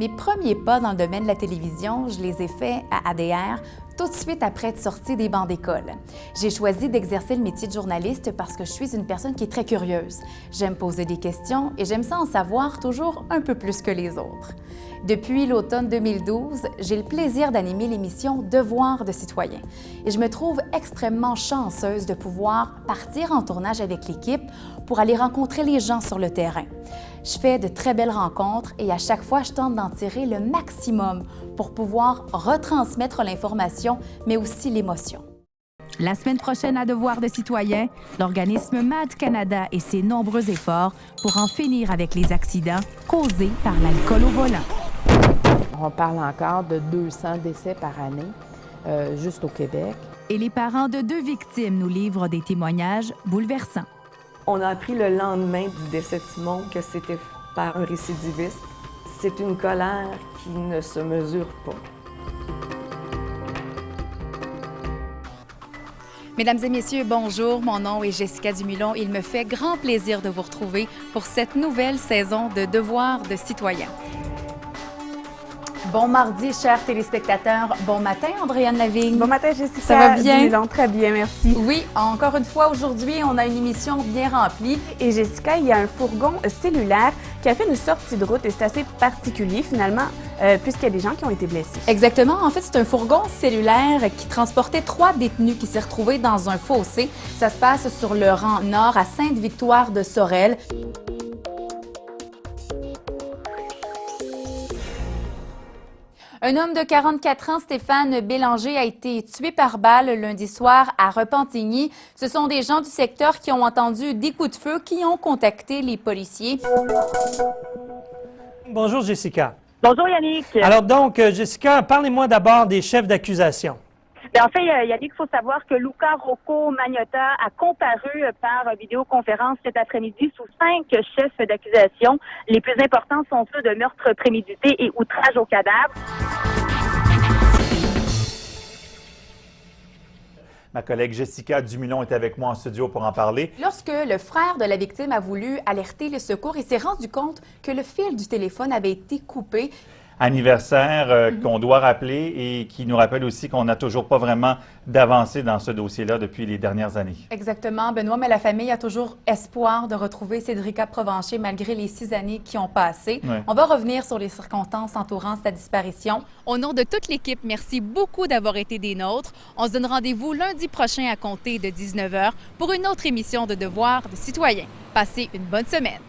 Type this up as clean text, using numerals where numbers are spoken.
Mes premiers pas dans le domaine de la télévision, je les ai faits à ADR tout de suite après être sortie des bancs d'école. J'ai choisi d'exercer le métier de journaliste parce que je suis une personne qui est très curieuse. J'aime poser des questions et j'aime ça en savoir toujours un peu plus que les autres. Depuis l'automne 2012, j'ai le plaisir d'animer l'émission Devoir de citoyen et je me trouve extrêmement chanceuse de pouvoir partir en tournage avec l'équipe pour aller rencontrer les gens sur le terrain. Je fais de très belles rencontres et à chaque fois, je tente d'en tirer le maximum pour pouvoir retransmettre l'information, mais aussi l'émotion. La semaine prochaine à Devoir de citoyen, l'organisme MAD Canada et ses nombreux efforts pour en finir avec les accidents causés par l'alcool au volant. On parle encore de 200 décès par année, juste au Québec. Et les parents de 2 victimes nous livrent des témoignages bouleversants. On a appris le lendemain du décès de Simon que c'était par un récidiviste. C'est une colère qui ne se mesure pas. Mesdames et messieurs, bonjour. Mon nom est Jessica Dumulon. Il me fait grand plaisir de vous retrouver pour cette nouvelle saison de Devoir de citoyen. Bon mardi, chers téléspectateurs. Bon matin, Andréane Lavigne. Bon matin, Jessica. Ça va bien? Dumulon, très bien, merci. Oui, encore une fois, aujourd'hui, on a une émission bien remplie. Et Jessica, il y a un fourgon cellulaire qui a fait une sortie de route et c'est assez particulier finalement, puisqu'il y a des gens qui ont été blessés. Exactement. En fait, c'est un fourgon cellulaire qui transportait 3 détenus qui s'est retrouvé dans un fossé. Ça se passe sur le rang nord à Sainte-Victoire de Sorel. Un homme de 44 ans, Stéphane Bélanger, a été tué par balle lundi soir à Repentigny. Ce sont des gens du secteur qui ont entendu des coups de feu qui ont contacté les policiers. Bonjour, Jessica. Bonjour, Yannick. Alors donc, Jessica, parlez-moi d'abord des chefs d'accusation. En fait, Yannick, il faut savoir que Luca Rocco Magnotta a comparu par vidéoconférence cet après-midi sous 5 chefs d'accusation. Les plus importants sont ceux de meurtre prémédité et outrage au cadavre. Ma collègue Jessica Dumulon est avec moi en studio pour en parler. Lorsque le frère de la victime a voulu alerter le secours, il s'est rendu compte que le fil du téléphone avait été coupé. Anniversaire qu'on doit rappeler et qui nous rappelle aussi qu'on n'a toujours pas vraiment d'avancée dans ce dossier-là depuis les dernières années. Exactement, Benoît, mais la famille a toujours espoir de retrouver Cédrica Provencher malgré les 6 années qui ont passé. Ouais. On va revenir sur les circonstances entourant sa disparition. Au nom de toute l'équipe, merci beaucoup d'avoir été des nôtres. On se donne rendez-vous lundi prochain à compter de 19h pour une autre émission de Devoir de citoyen. Passez une bonne semaine.